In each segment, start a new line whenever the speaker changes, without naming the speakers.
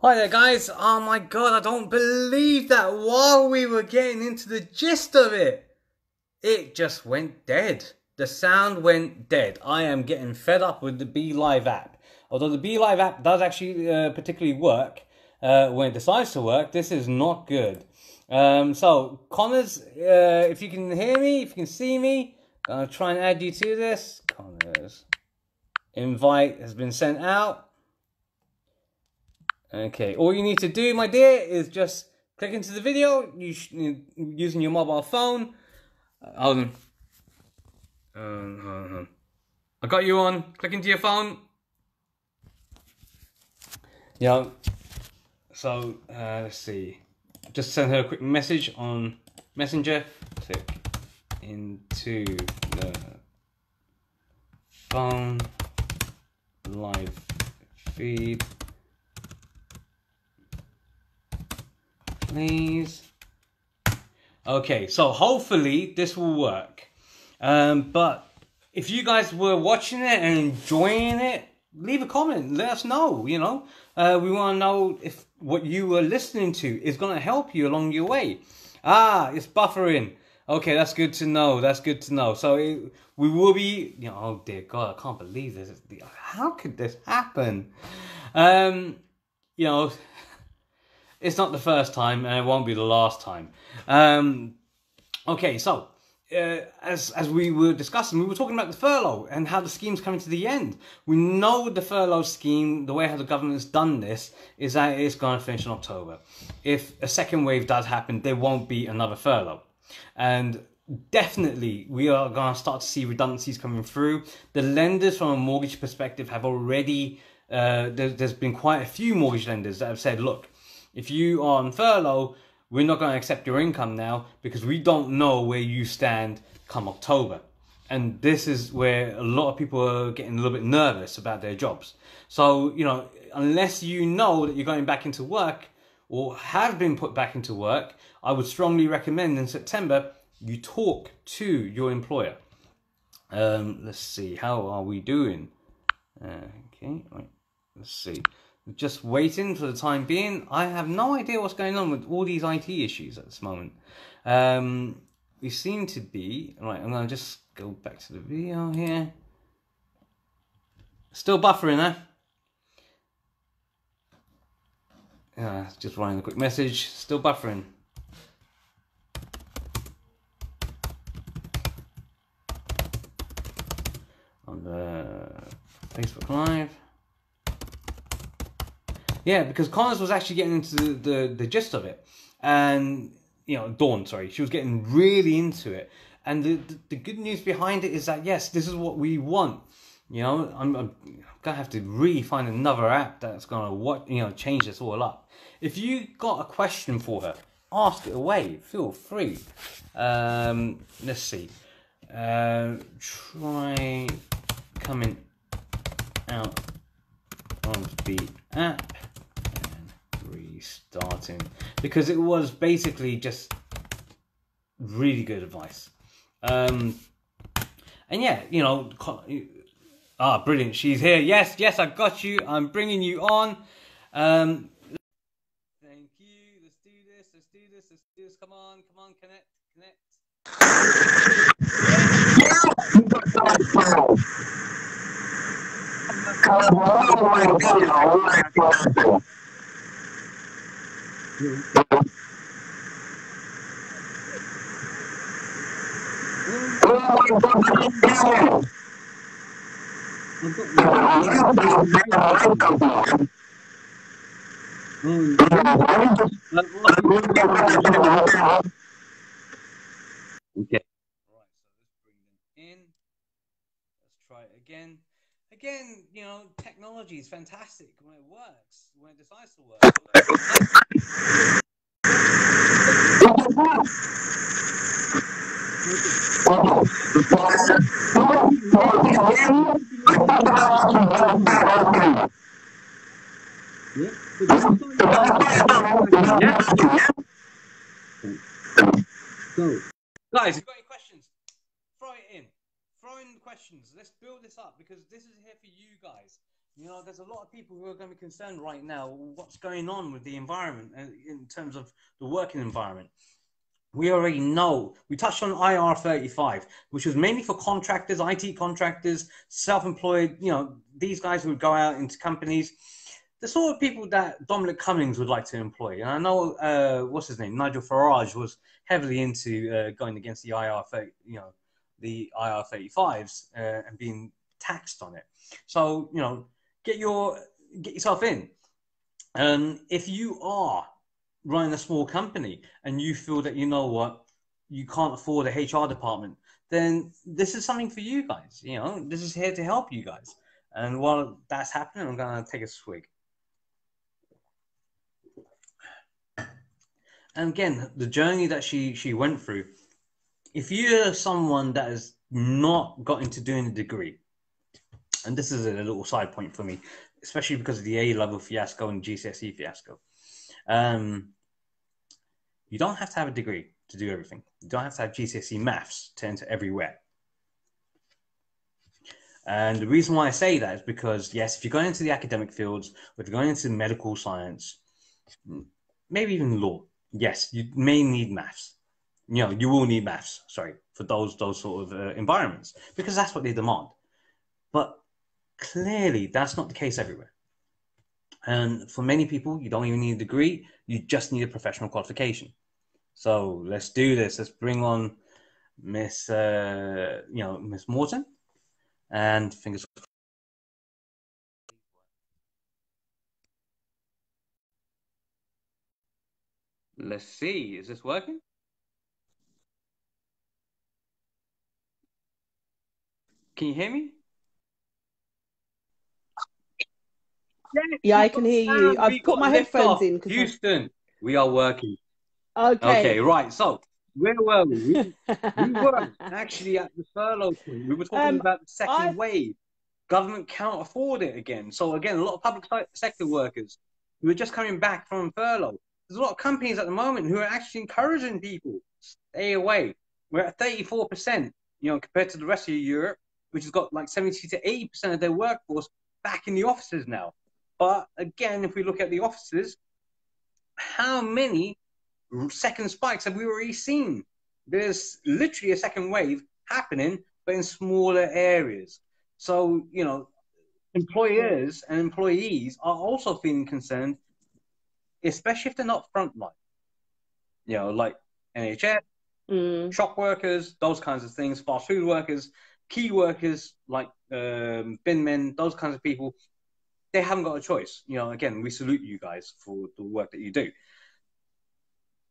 Hi there guys, oh my god, I don't believe that while we were getting into the gist of it, it just went dead. The sound went dead. I am getting fed up with the Be Live app. Although the Be Live app does actually particularly work when it decides to work, this is not good. So, Connors, if you can hear me, if you can see me, I'll try and add you to this. Connors, invite has been sent out. Okay, all you need to do, my dear, is just click into the video using your mobile phone. Hold on. I got you on. Click into your phone. Yeah. So, let's see. Just send her a quick message on Messenger. Click into the phone live feed. Please. Okay, so hopefully this will work. But if you guys were watching it and enjoying it, leave a comment. Let us know. We want to know if what you were listening to is going to help you along your way. It's buffering. Okay, that's good to know. That's good to know. So we will be. Oh dear God, I can't believe this. How could this happen? It's not the first time, and it won't be the last time. Okay, so as we were discussing, we were talking about the furlough and how the scheme's coming to the end. We know the furlough scheme, the way how the government's done this, is that it's going to finish in October. If a second wave does happen, there won't be another furlough. And definitely, we are going to start to see redundancies coming through. The lenders, from a mortgage perspective, have already... there's been quite a few mortgage lenders that have said, look, if you are on furlough, we're not going to accept your income now because we don't know where you stand come October. And this is where a lot of people are getting a little bit nervous about their jobs. So, unless you know that you're going back into work or have been put back into work, I would strongly recommend in September you talk to your employer. Let's see, how are we doing? Okay, right, let's see. Just waiting for the time being. I have no idea what's going on with all these IT issues at this moment. We seem to be... Right, I'm going to just go back to the video here. Still buffering, huh? Just writing a quick message. Still buffering. On the Facebook Live. Yeah, because Connors was actually getting into the gist of it. And, Dawn, sorry, she was getting really into it. And the good news behind it is that, yes, this is what we want. I'm going to have to really find another app that's going to, change this all up. If you got a question for her, ask it away. Feel free. Let's see. Try coming out of the app. Restarting, because it was basically just really good advice. And yeah, brilliant, she's here. Yes, I got you. I'm bringing you on. Thank you. Let's do this. Come on, connect. Okay. Right, so let's bring them in. Let's try it again. Again, technology is fantastic when it works, when it decides to work. So, guys, if you've got any questions, throw it in. Throw in questions. Let's build this up because this is here for you guys. You know, there's a lot of people who are going to be concerned right now what's going on with the environment in terms of the working environment. We already know. We touched on IR35, which was mainly for contractors, IT contractors, self-employed. You know, these guys who would go out into companies, the sort of people that Dominic Cummings would like to employ. And I know, what's his name, Nigel Farage was heavily into going against the the IR35s and being taxed on it. So you know, get yourself in. If you are running a small company and you feel that you know what, you can't afford a HR department, then this is something for you guys. You know, this is here to help you guys. And while that's happening, I'm gonna take a swig. And again, the journey that she went through. If you're someone that has not got into doing a degree, and this is a little side point for me, especially because of the A level fiasco and GCSE fiasco. You don't have to have a degree to do everything. You don't have to have GCSE maths to enter everywhere. And the reason why I say that is because, yes, if you're going into the academic fields, or if you're going into medical science, maybe even law, yes, you may need maths. You know, you will need maths, sorry, for those sort of environments, because that's what they demand. But clearly, that's not the case everywhere. And for many people, you don't even need a degree. You just need a professional qualification. So let's do this. Let's bring on Miss Morton, and fingers. Let's see. Is this working? Can you hear me? Yes,
Yeah,
we
I
got
can hear you.
sound. We
I've put
got
my
lift
headphones
off.
in because I.
Houston, we are working. Okay,
Okay.
right. So where were we? We were actually at the furlough point. We were talking
um,
about the second
I've
wave. Government can't afford it again. So again, a lot of public sector workers who are just coming back from furlough. There's a lot of companies at the moment who are actually encouraging people stay away. We're at 34%, you know, compared to the rest of Europe, which has got like 70 to 80% of their workforce back in the offices now. But again, if we look at the offices, how many second spikes have we already seen? There's literally a second wave happening, but in smaller areas. So, you know, employers and employees are also feeling concerned, especially if they're not frontline. You know, like NHS,
mm,
shop workers, those kinds of things, fast food workers, key workers like bin men, those kinds of people. They haven't got a choice. You know, again, we salute you guys for the work that you do.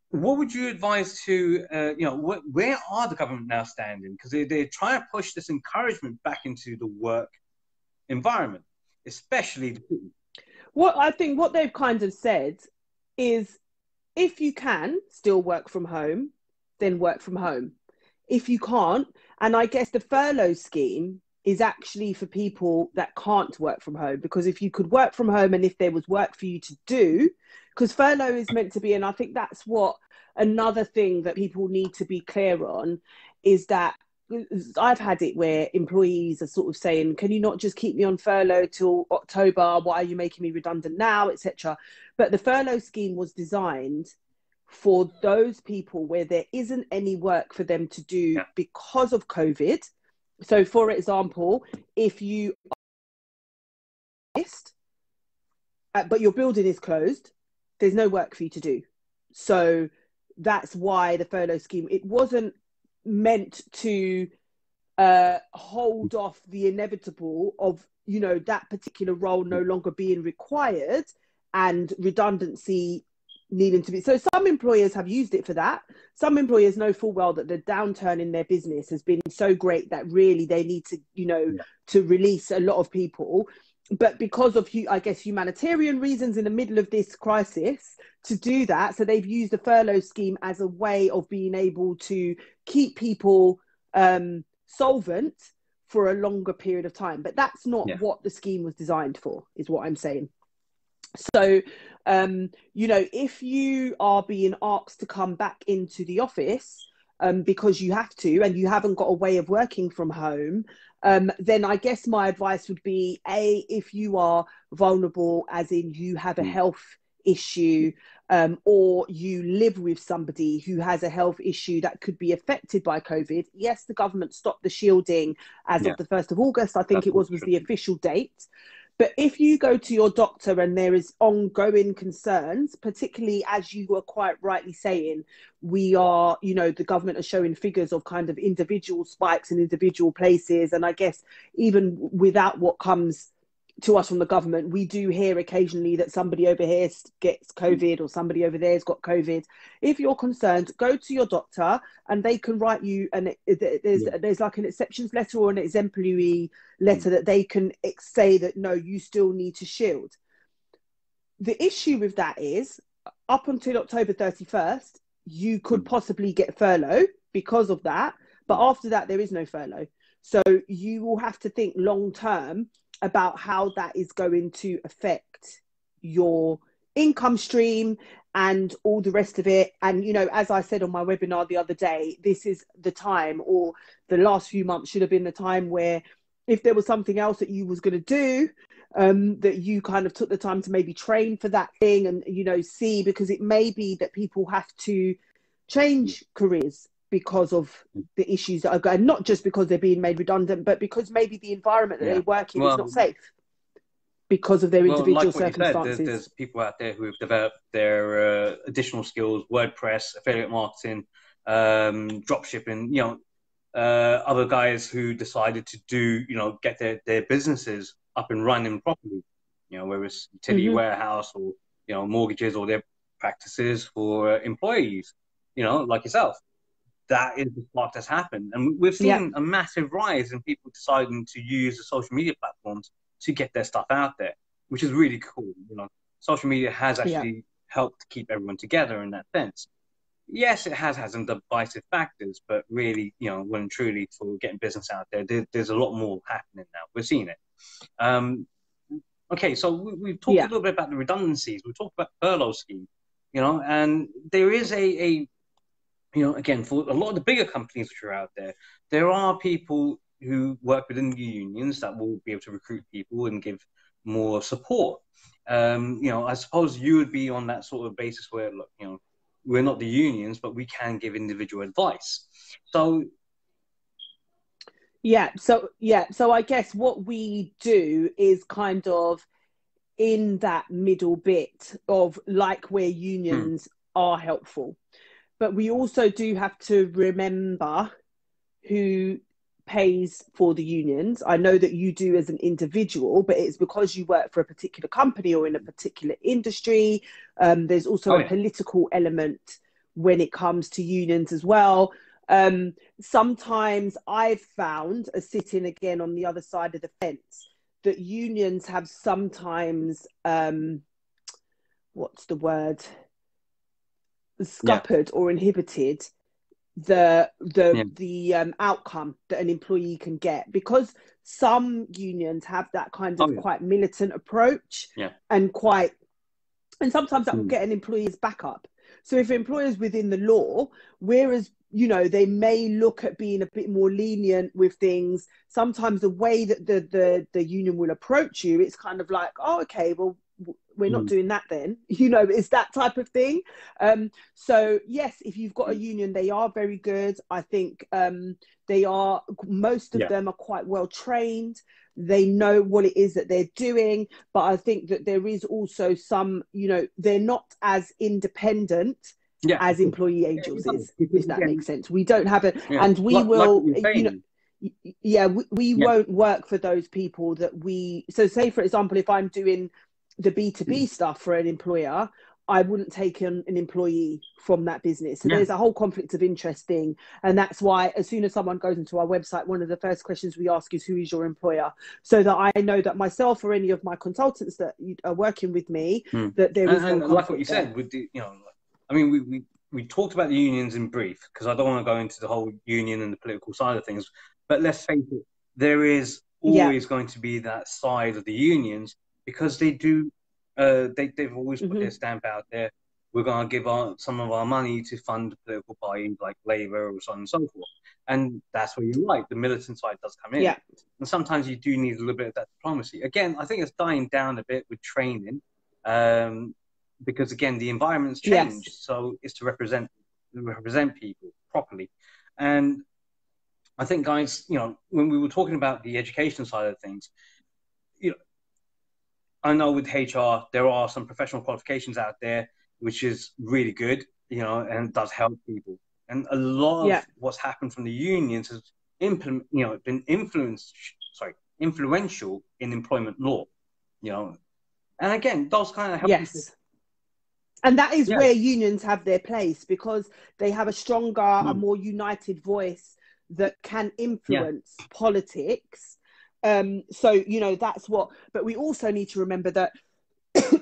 What would you advise to, where are the government now standing? Because they're trying to push this encouragement back into the work environment, especially the.
what I think what they've kind of said is if you can still work from home, then work from home. If you can't, and I guess the furlough scheme is actually for people that can't work from home, because if you could work from home and if there was work for you to do, because furlough is meant to be, and I think that's what another thing that people need to be clear on is that I've had it where employees are sort of saying, can you not just keep me on furlough till October? Why are you making me redundant now, etc.? But the furlough scheme was designed for those people where there isn't any work for them to do
Yeah.
because of COVID. So, for example, if you are missed, but your building is closed, there's no work for you to do. So that's why the furlough scheme, it wasn't meant to hold off the inevitable of, you know, that particular role no longer being required and redundancy needing to be. So some employers have used it for that. Some employers know full well that the downturn in their business has been so great that really they need to, you know, to release a lot of people. But because of, I guess, humanitarian reasons in the middle of this crisis to do that, so they've used the furlough scheme as a way of being able to keep people solvent for a longer period of time. But that's not
Yeah.
what the scheme was designed for, is what I'm saying. So, you know, if you are being asked to come back into the office because you have to and you haven't got a way of working from home, then I guess my advice would be, if you are vulnerable, as in you have a health issue, or you live with somebody who has a health issue that could be affected by COVID, yes, the government stopped the shielding as of the 1st of August, I think it was the official date. But if you go to your doctor and there is ongoing concerns, particularly as you were quite rightly saying, we are, the government are showing figures of kind of individual spikes in individual places. And I guess even without what comes to us from the government, we do hear occasionally that somebody over here gets COVID or somebody over there has got COVID. If you're concerned, go to your doctor and they can write you, and there's like an exceptions letter or an exemplary letter that they can say that, no, you still need to shield. The issue with that is, up until October 31st, you could possibly get furlough because of that. But after that, there is no furlough. So you will have to think long term about how that is going to affect your income stream and all the rest of it. And, as I said on my webinar the other day, this is the time, or the last few months should have been the time where if there was something else that you was going to do, that you kind of took the time to maybe train for that thing and, see, because it may be that people have to change careers because of the issues that are going, not just because they're being made redundant, but because maybe the environment that they work in is not safe because of their individual circumstances.
You said, there's people out there who have developed their additional skills, WordPress, affiliate marketing, drop shipping, other guys who decided to do, get their businesses up and running properly, whether it's utility warehouse or, mortgages or their practices for employees, like yourself. That is the spark that's happened. And we've seen a massive rise in people deciding to use the social media platforms to get their stuff out there, which is really cool. Social media has actually helped keep everyone together in that sense. Yes, it has had some divisive factors, but really, well and truly, for getting business out there's a lot more happening now. We're seeing it. Okay, so we've talked a little bit about the redundancies. We've talked about the furlough scheme, and there is again, for a lot of the bigger companies which are out there are people who work within the unions that will be able to recruit people and give more support. I suppose you would be on that sort of basis where, look, we're not the unions, but we can give individual advice. So
I guess what we do is kind of in that middle bit of like where unions are helpful. But we also do have to remember who pays for the unions. I know that you do as an individual, but it's because you work for a particular company or in a particular industry. There's also a political element when it comes to unions as well. Sometimes I've found, sitting again on the other side of the fence, that unions have sometimes, what's the word? Scuppered or inhibited the outcome that an employee can get, because some unions have that kind of quite militant approach and sometimes that will get an employee's back up. So if employers within the law, whereas they may look at being a bit more lenient with things, sometimes the way that the union will approach you, it's kind of like, oh, okay, well, we're not doing that then. It's that type of thing. So yes, if you've got a union, they are very good. I think most of them are quite well trained. They know what it is that they're doing. But I think that there is also some, they're not as independent as employee agencies, if that makes sense. We don't have and we will, we won't work for those people that so say, for example, if I'm doing the B2B stuff for an employer, I wouldn't take an employee from that business. So there's a whole conflict of interest thing. And that's why as soon as someone goes into our website, one of the first questions we ask is, who is your employer? So that I know that myself or any of my consultants that are working with me, that there is no conflict.
Like what you said, with the, I mean, we talked about the unions in brief, because I don't want to go into the whole union and the political side of things. But let's face it, there is always going to be that side of the unions, because they do, they've always put their stamp out there. we're going to give some of our money to fund political parties like Labour or so on and so forth. And that's where you're right, the militant side does come in.
Yeah.
And sometimes you do need a little bit of that diplomacy. Again, I think it's dying down a bit with training, because again, the environment's changed.
Yes.
So it's to represent people properly. And I think, guys, you know, when we were talking about the education side of things, you know, I know with HR, there are some professional qualifications out there, which is really good, you know, and does help people. And a lot of what's happened from the unions has been influential in employment law, you know. And again, those kind of help people.
And that is where unions have their place, because they have a stronger, a more united voice that can influence politics. So, you know, that's what, but we also need to remember that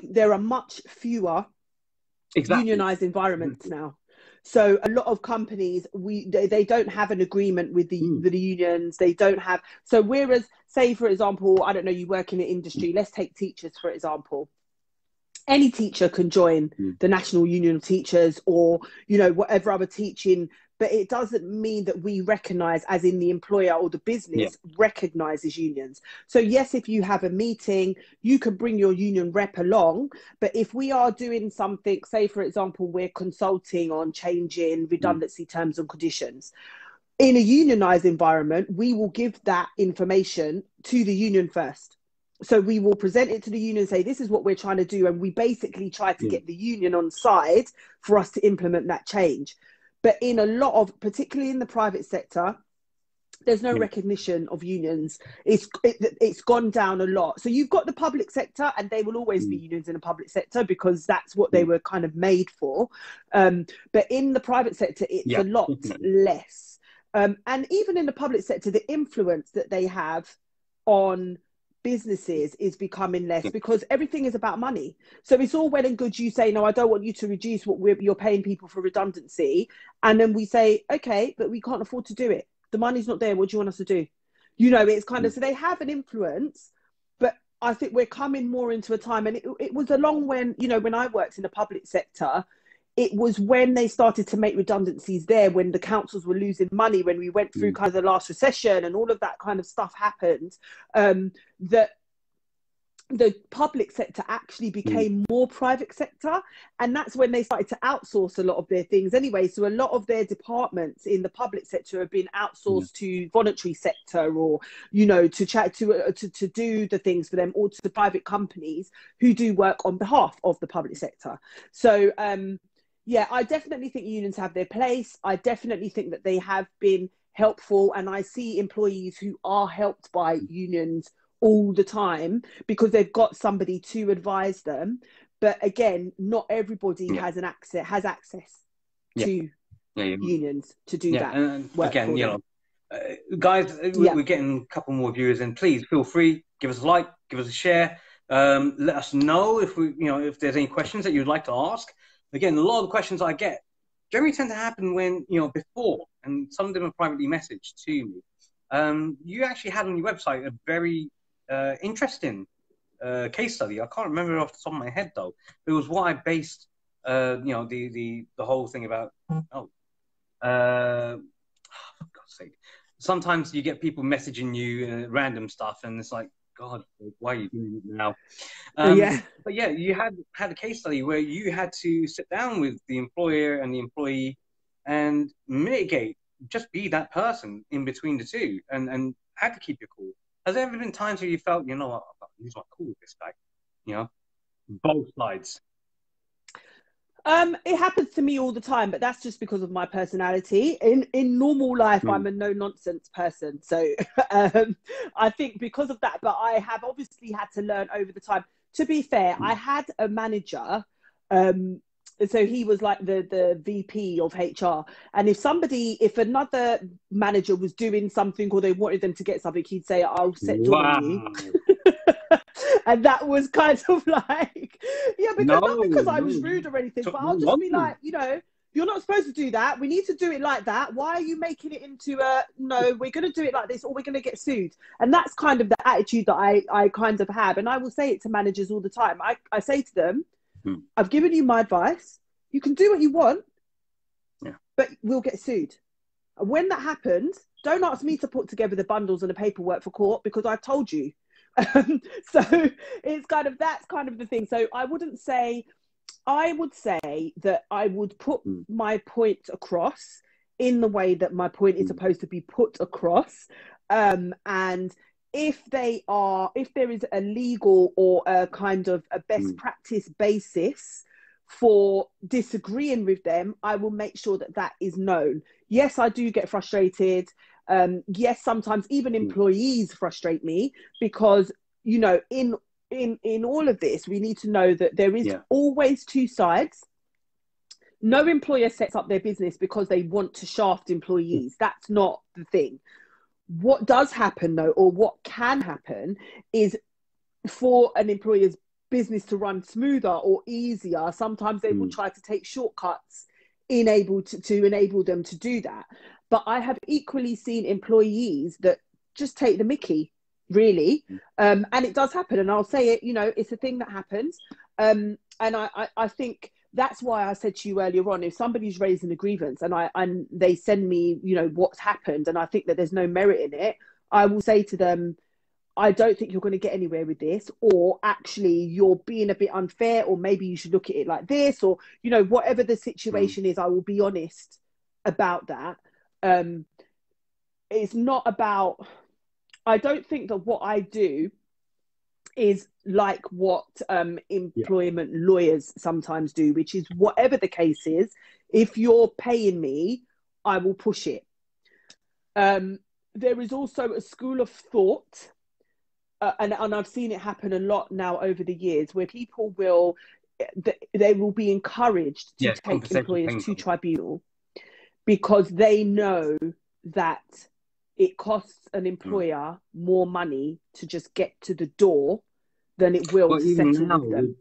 there are much fewer unionized environments now. So a lot of companies, they don't have an agreement with the unions. They don't have, so whereas, say, for example, I don't know, you work in the industry, let's take teachers, for example. Any teacher can join the National Union of Teachers, or, you know, whatever other teaching, but it doesn't mean that we recognise, as in the employer or the business recognises unions. So yes, if you have a meeting, you can bring your union rep along, but if we are doing something, say, for example, we're consulting on changing redundancy terms and conditions, in a unionised environment, we will give that information to the union first. So we will present it to the union and say, this is what we're trying to do. And we basically try to get the union on side for us to implement that change. But in a lot of, particularly in the private sector, there's no recognition of unions. It's gone down a lot. So you've got the public sector, and there will always be unions in the public sector because that's what they were kind of made for. But in the private sector, it's a lot less. And even in the public sector, the influence that they have on businesses is becoming less, because everything is about money. So it's all well and good you say, no, I don't want you to reduce what you're paying people for redundancy, and then we say, okay, but we can't afford to do it, the money's not there, what do you want us to do? You know, it's kind of, so they have an influence. But I think we're coming more into a time, and it was along when, you know, when I worked in the public sector, it was when they started to make redundancies there, when the councils were losing money, when we went through kind of the last recession and all of that kind of stuff happened, that the public sector actually became more private sector. And that's when they started to outsource a lot of their things anyway. So a lot of their departments in the public sector have been outsourced to voluntary sector, or, you know, to do the things for them, or to the private companies who do work on behalf of the public sector. So, yeah, I definitely think unions have their place. I definitely think that they have been helpful. And I see employees who are helped by unions all the time because they've got somebody to advise them. But again, not everybody has access to unions to do that.
And again, you know, guys, we're getting a couple more viewers in. Please feel free, give us a like, give us a share. Let us know if there's any questions that you'd like to ask. Again, a lot of the questions I get generally tend to happen when, before, and some of them are privately messaged to me. You actually had on your website a very interesting case study. I can't remember it off the top of my head, though. It was what I based, the whole thing about, for God's sake. Sometimes you get people messaging you random stuff, and it's like, God, why are you doing it now? But yeah, you had a case study where you had to sit down with the employer and the employee and mitigate, just be that person in between the two, and had to keep your cool. Has there ever been times where you felt, you know what, I've got to lose my cool with this guy? Both sides.
It happens to me all the time, but that's just because of my personality. In normal life, I'm a no-nonsense person. So I think because of that, but I have obviously had to learn over the time. To be fair, I had a manager, so he was like the VP of HR. And if another manager was doing something or they wanted them to get something, he'd say, I'll set job on you. And that was kind of like, not because I was rude or anything, but I'll just be like, you're not supposed to do that. We need to do it like that. Why are you making it into no, we're going to do it like this or we're going to get sued? And that's kind of the attitude that I kind of have. And I will say it to managers all the time. I say to them, I've given you my advice. You can do what you want,
Yeah.
but we'll get sued. And when that happens, don't ask me to put together the bundles and the paperwork for court, because I told you. So it's kind of, that's kind of the thing. So I would say that I would put my point across in the way that my point is supposed to be put across. And if there is a legal or a kind of a best practice basis for disagreeing with them, I will make sure that that is known. Yes, I do get frustrated. Yes, sometimes even employees frustrate me, because, you know, in all of this, we need to know that there is always two sides. No employer sets up their business because they want to shaft employees. That's not the thing. What does happen, though, or what can happen, is for an employer's business to run smoother or easier, sometimes they will try to take shortcuts to enable them to do that. But I have equally seen employees that just take the mickey, really. And it does happen. And I'll say it, you know, it's a thing that happens. And I think that's why I said to you earlier on, if somebody's raising a grievance and they send me, you know, what's happened, and I think that there's no merit in it, I will say to them, I don't think you're going to get anywhere with this, or actually you're being a bit unfair, or maybe you should look at it like this, or, you know, whatever the situation is, I will be honest about that. It's not about, I don't think that what I do is like what employment lawyers sometimes do, which is, whatever the case is, if you're paying me, I will push it. There is also a school of thought, and I've seen it happen a lot now over the years, where people will be encouraged to take employers to tribunal, because they know that it costs an employer more money to just get to the door than it will to settle with them.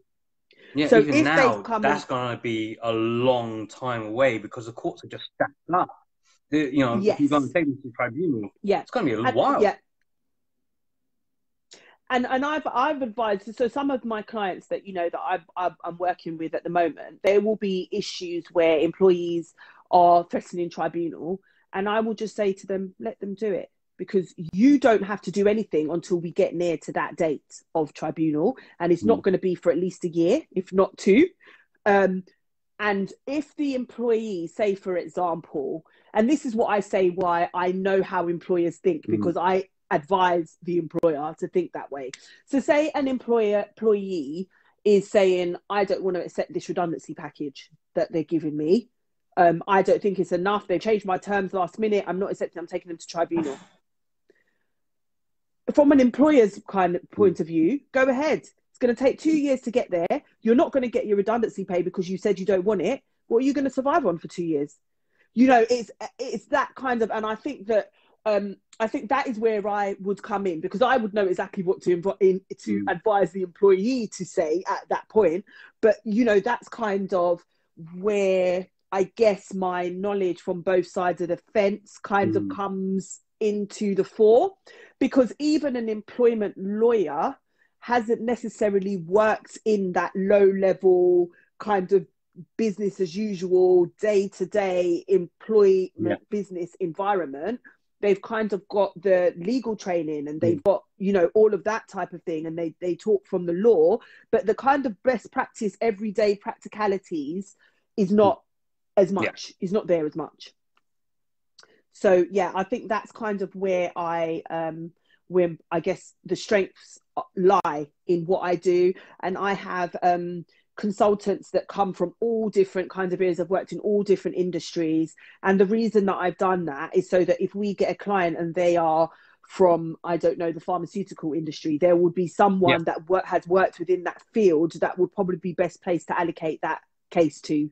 Yeah, so even now, that's going to be a long time away, because the courts are just stacked up. You know, if you're going to take them to tribunal, it's going to be a while.
Yeah. And I've advised, so some of my clients that, you know, that I'm working with at the moment, there will be issues where employees are threatening tribunal, and I will just say to them, let them do it, because you don't have to do anything until we get near to that date of tribunal, and it's not going to be for at least a year, if not two. And if the employee, say for example, and this is what I say, why I know how employers think, because I advise the employer to think that way. So say an employee is saying, I don't want to accept this redundancy package that they're giving me. I don't think it's enough. They changed my terms last minute. I'm not accepting. I'm taking them to tribunal. From an employer's kind of point of view, go ahead. It's going to take 2 years to get there. You're not going to get your redundancy pay because you said you don't want it. What are you going to survive on for 2 years? You know, it's that kind of, and I think that is where I would come in, because I would know exactly what to advise the employee to say at that point. But, you know, that's kind of where I guess my knowledge from both sides of the fence kind of comes into the fore, because even an employment lawyer hasn't necessarily worked in that low level kind of business as usual, day-to-day employment business environment. They've kind of got the legal training, and they've got, you know, all of that type of thing, and they talk from the law, but the kind of best practice, everyday practicalities is not as much, is not there as much. So yeah, I think that's kind of where I guess the strengths lie in what I do. And I have consultants that come from all different kinds of areas. I've worked in all different industries, and the reason that I've done that is so that if we get a client and they are from, I don't know, the pharmaceutical industry, there would be someone that has worked within that field that would probably be best placed to allocate that case to.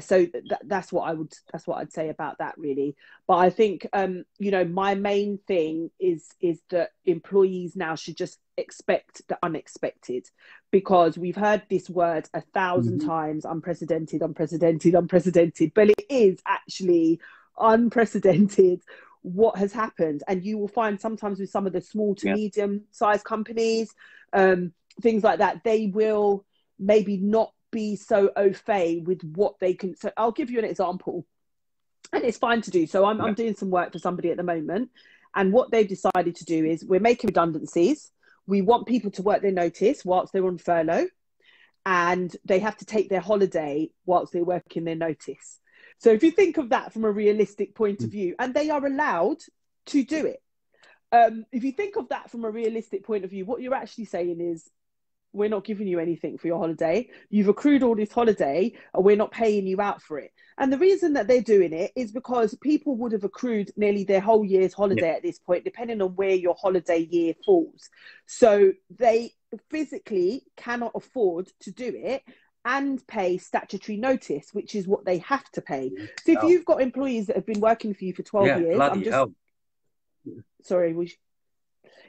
So that's what I'd say about that, really. But I think you know, my main thing is that employees now should just expect the unexpected, because we've heard this word 1,000 times, unprecedented, but it is actually unprecedented what has happened. And you will find sometimes with some of the small to medium sized companies, things like that, they will maybe not be so au fait with what they can. So I'll give you an example, and it's fine to do. So I'm doing some work for somebody at the moment, and what they've decided to do is we're making redundancies. We want people to work their notice whilst they're on furlough, and they have to take their holiday whilst they're working their notice. So if you think of that from a realistic point of view, and they are allowed to do it. If you think of that from a realistic point of view, what you're actually saying is, we're not giving you anything for your holiday. You've accrued all this holiday and we're not paying you out for it. And the reason that they're doing it is because people would have accrued nearly their whole year's holiday at this point, depending on where your holiday year falls. So they physically cannot afford to do it and pay statutory notice, which is what they have to pay. So if you've got employees that have been working for you for 12 years,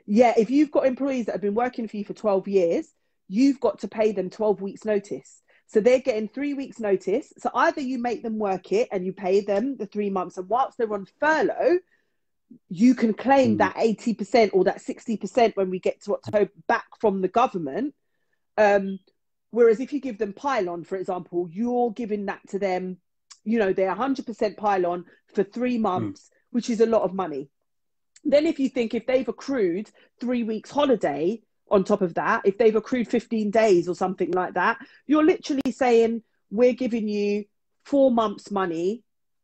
if you've got employees that have been working for you for 12 years, you've got to pay them 12 weeks notice. So they're getting 3 weeks notice. So either you make them work it and you pay them the 3 months, and whilst they're on furlough, you can claim that 80% or that 60% when we get to October back from the government. Whereas if you give them pylon, for example, you're giving that to them, you know, they're 100% pylon for 3 months, which is a lot of money. Then if you think if they've accrued 3 weeks holiday on top of that, if they've accrued 15 days or something like that, you're literally saying, we're giving you 4 months money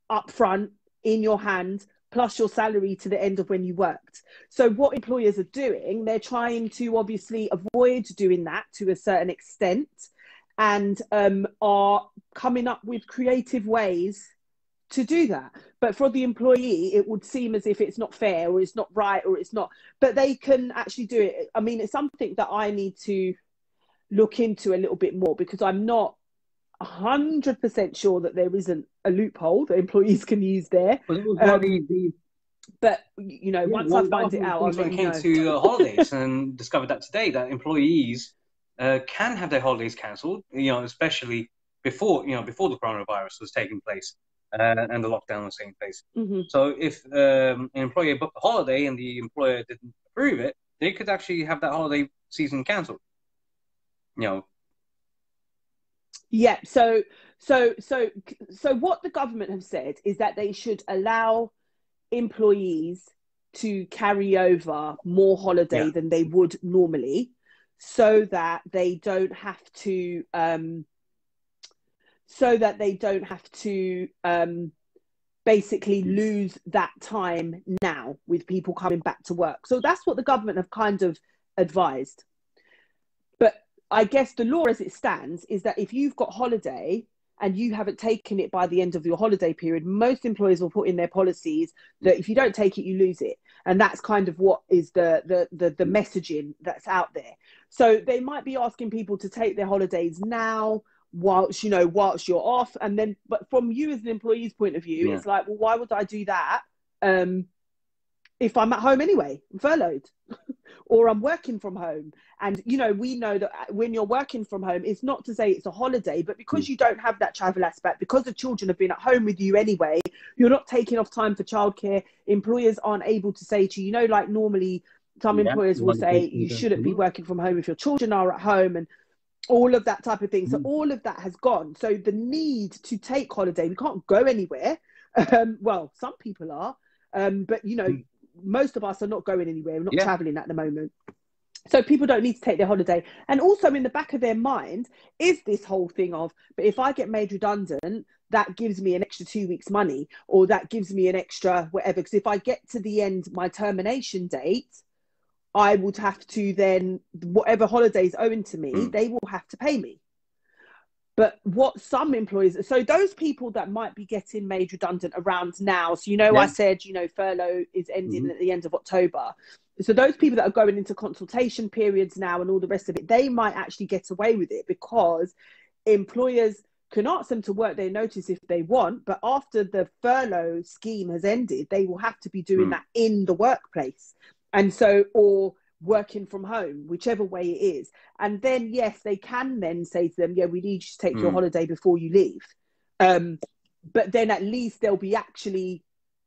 up front in your hand, plus your salary to the end of when you worked. So what employers are doing, they're trying to obviously avoid doing that to a certain extent, and are coming up with creative ways to do that. But for the employee, it would seem as if it's not fair or it's not right or it's not, but they can actually do it. I mean, it's something that I need to look into a little bit more, because I'm not 100% sure that there isn't a loophole that employees can use there. But you know, once I find it out, I'll let you know.
When it came to holidays, and discovered that today that employees can have their holidays cancelled. You know, especially before the coronavirus was taking place and the lockdown was taking place. So if an employer booked a holiday and the employer didn't approve it, they could actually have that holiday season cancelled. You know.
Yeah. So what the government have said is that they should allow employees to carry over more holiday than they would normally, so that they don't have to basically lose that time now with people coming back to work. So that's what the government have kind of advised. But I guess the law as it stands is that if you've got holiday and you haven't taken it by the end of your holiday period, most employers will put in their policies that if you don't take it, you lose it. And that's kind of what is the messaging that's out there. So they might be asking people to take their holidays now whilst you're off. And then, but from you as an employee's point of view, it's like, well, why would I do that if I'm at home anyway, I'm furloughed? Or I'm working from home. And, you know, we know that when you're working from home, it's not to say it's a holiday, but because you don't have that travel aspect, because the children have been at home with you anyway, you're not taking off time for childcare. Employers aren't able to say to you, you know, like normally some employers will say you shouldn't be working from home if your children are at home, and all of that type of thing. So all of that has gone. So the need to take holiday, we can't go anywhere. Well, some people are, but, you know, most of us are not going anywhere. We're not traveling at the moment. So people don't need to take their holiday. And also in the back of their mind is this whole thing of, but if I get made redundant, that gives me an extra 2 weeks money, or that gives me an extra whatever. Because if I get to the end, my termination date, I would have to then, whatever holidays owing to me, they will have to pay me. But what some employers, so those people that might be getting made redundant around now, so, you know, I said, you know, furlough is ending at the end of October. So those people that are going into consultation periods now and all the rest of it, they might actually get away with it, because employers can ask them to work their notice if they want, but after the furlough scheme has ended, they will have to be doing that in the workplace. And so, or working from home, whichever way it is. And then, yes, they can then say to them, yeah, we need you to take your holiday before you leave. But then at least they'll be actually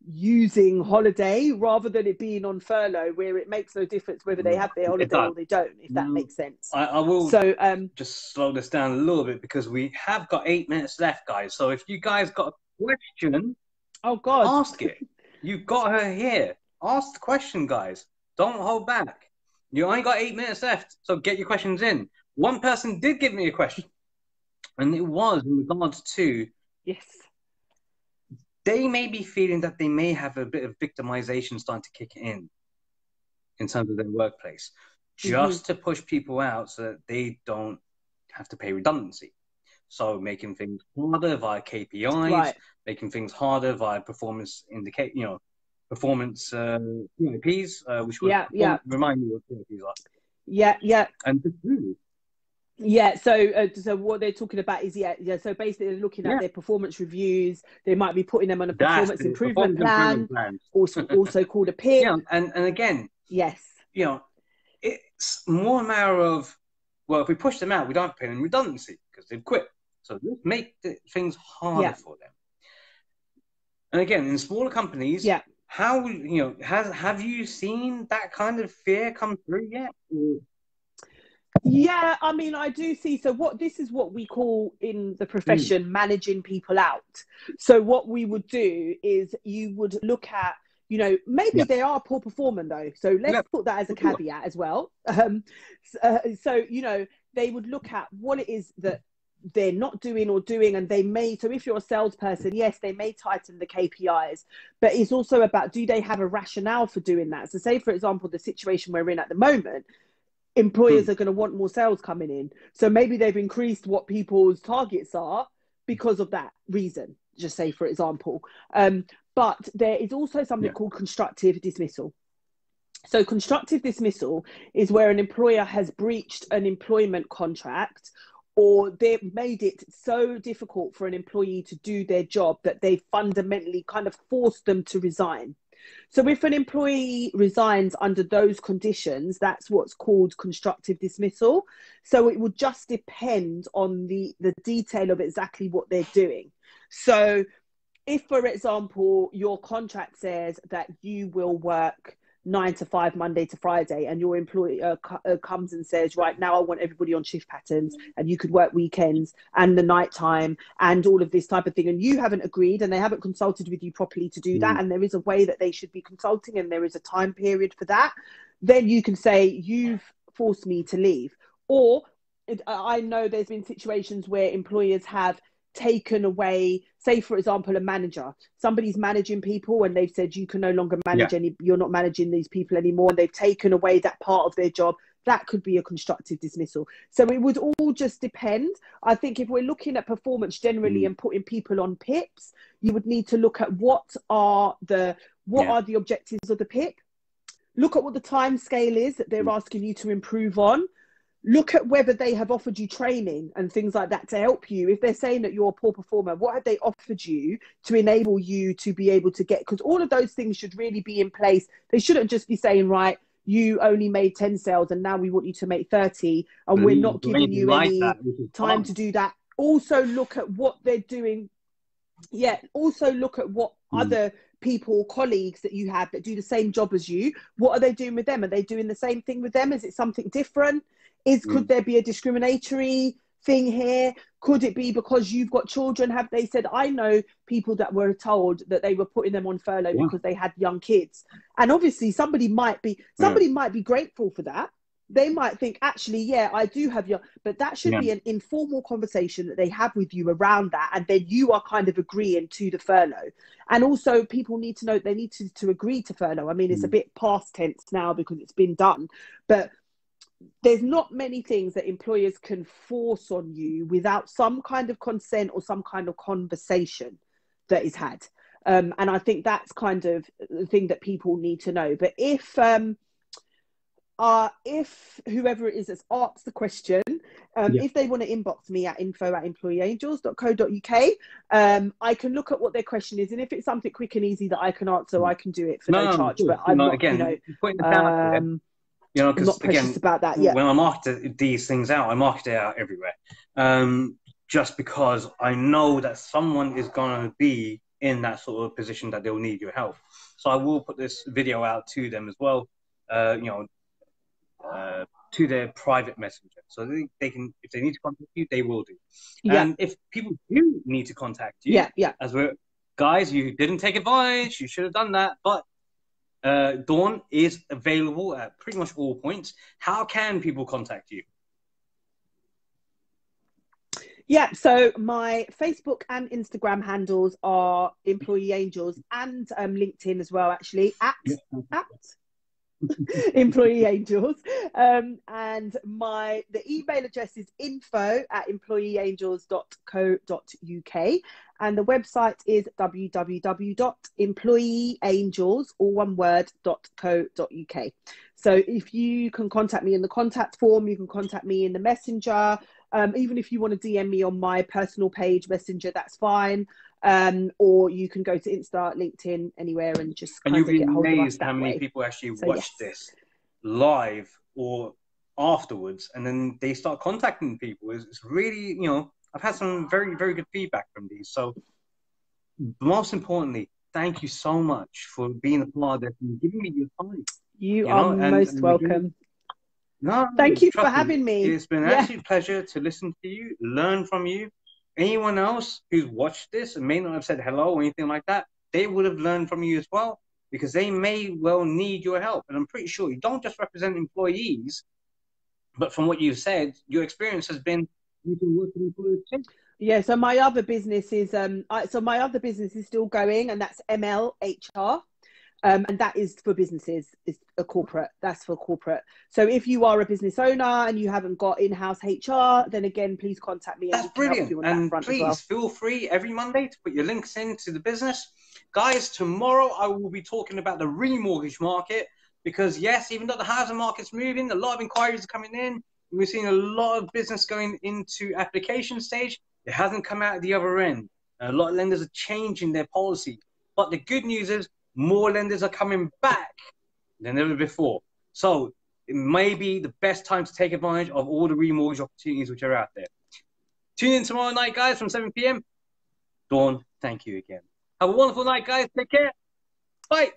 using holiday rather than it being on furlough, where it makes no difference whether they have their holiday or they don't, if that makes sense.
I will
so
just slow this down a little bit because we have got 8 minutes left, guys. So if you guys got a question,
oh god,
ask it. You've got her here. Ask the question, guys. Don't hold back. You only got 8 minutes left, so get your questions in. One person did give me a question, and it was in regards to,
yes,
they may be feeling that they may have a bit of victimization starting to kick in terms of their workplace, just to push people out so that they don't have to pay redundancy. So making things harder via KPIs,
right,
making things harder via performance indicate, performance PIPs, which was remind me what PIPs are.
Yeah.
And
so what they're talking about is so basically they're looking at their performance reviews. They might be putting them on a performance improvement plan, also called a PIP.
Yeah, and again,
yes,
it's more a matter of, well, if we push them out, we don't have to pay them redundancy because they've quit. So let's make things harder for them. And again, in smaller companies, how have you seen that kind of fear come through yet?
Yeah, I mean, I do see. So this is what we call in the profession managing people out. So what we would do is you would look at, maybe they are poor performing though. So let's put that as a caveat as well. They would look at what it is that they're not doing or doing, and they may, so if you're a salesperson, yes, they may tighten the KPIs, but it's also about, do they have a rationale for doing that? So say, for example, the situation we're in at the moment, employers are going to want more sales coming in. So maybe they've increased what people's targets are because of that reason, just say, for example. But there is also something called constructive dismissal. So constructive dismissal is where an employer has breached an employment contract, or they've made it so difficult for an employee to do their job that they fundamentally kind of forced them to resign. So if an employee resigns under those conditions, that's what's called constructive dismissal. So it would just depend on the detail of exactly what they're doing. So if, for example, your contract says that you will work 9 to 5, Monday to Friday, and your employer comes and says, right now I want everybody on shift patterns, and you could work weekends and the night time and all of this type of thing, and you haven't agreed and they haven't consulted with you properly to do that, and there is a way that they should be consulting and there is a time period for that, then you can say, you've forced me to leave. Or I know there's been situations where employers have taken away, say, for example, a manager, somebody's managing people and they've said you can no longer manage you're not managing these people anymore, and they've taken away that part of their job. That could be a constructive dismissal. So it would all just depend. I think if we're looking at performance generally and putting people on PIPs, you would need to look at what are the objectives of the PIP, look at what the time scale is that they're asking you to improve on. Look at whether they have offered you training and things like that to help you. If they're saying that you're a poor performer, what have they offered you to enable you to be able to get? Because all of those things should really be in place. They shouldn't just be saying, right, you only made 10 sales and now we want you to make 30 and we're not giving you any time to do that. Also look at what they're doing. Yeah, also look at what other people, colleagues that you have that do the same job as you, what are they doing with them? Are they doing the same thing with them? Is it something different? Could there be a discriminatory thing here? Could it be because you've got children? Have they said, I know people that were told that they were putting them on furlough because they had young kids. And obviously somebody might be grateful for that. They might think, actually, I do have but that should be an informal conversation that they have with you around that. And then you are kind of agreeing to the furlough. And also people need to know they need to agree to furlough. I mean, it's a bit past tense now because it's been done, but there's not many things that employers can force on you without some kind of consent or some kind of conversation that is had. And I think that's kind of the thing that people need to know. But if whoever it is that's asked the question, if they want to inbox me at info@employeeangels.co.uk, I can look at what their question is. And if it's something quick and easy that I can answer, I can do it for no charge. But I'm not,
because
I'm not precious about that yet.
When I market these things out, I market it out everywhere. Just because I know that someone is going to be in that sort of position that they'll need your help. So I will put this video out to them as well, to their private messenger. So they can, if they need to contact you, they will do.
Yeah.
And if people do need to contact you, as we're guys, you didn't take advice, you should have done that. But Dawn is available at pretty much all points. How can people contact you?
Yeah, so my Facebook and Instagram handles are Employee Angels, and LinkedIn as well, actually, at Employee Angels. And the email address is info@employeeangels.co.uk, and the website is www.employeeangels, all one word, .co.uk. So if you can contact me in the contact form, you can contact me in the messenger. Even if you want to DM me on my personal page, Messenger, that's fine. Or you can go to Insta, LinkedIn, anywhere, and just
and you'll be
get hold of us
amazed
that
how many
way.
people actually watch this live or afterwards, and then they start contacting people. It's really, I've had some very, very good feedback from these. So most importantly, thank you so much for being a part of this and giving me your time.
You are most welcome. Thank you for having me.
It's been an absolute pleasure to listen to you, learn from you. Anyone else who's watched this and may not have said hello or anything like that, they would have learned from you as well, because they may well need your help. And I'm pretty sure you don't just represent employees, but from what you've said, your experience has been you can work with employers too. Yeah,
so my other business is still going, and that's MLHR. And that is for businesses, it's a corporate, that's for corporate. So if you are a business owner and you haven't got in-house HR, then again, please contact me.
That's brilliant. And please feel free every Monday to put your links into the business. Guys, tomorrow I will be talking about the remortgage market, because yes, even though the housing market's moving, a lot of inquiries are coming in. We're seeing a lot of business going into application stage. It hasn't come out at the other end. A lot of lenders are changing their policy. But the good news is, more lenders are coming back than ever before. So it may be the best time to take advantage of all the remortgage opportunities which are out there. Tune in tomorrow night, guys, from 7 p.m. Dawn, thank you again. Have a wonderful night, guys. Take care. Bye.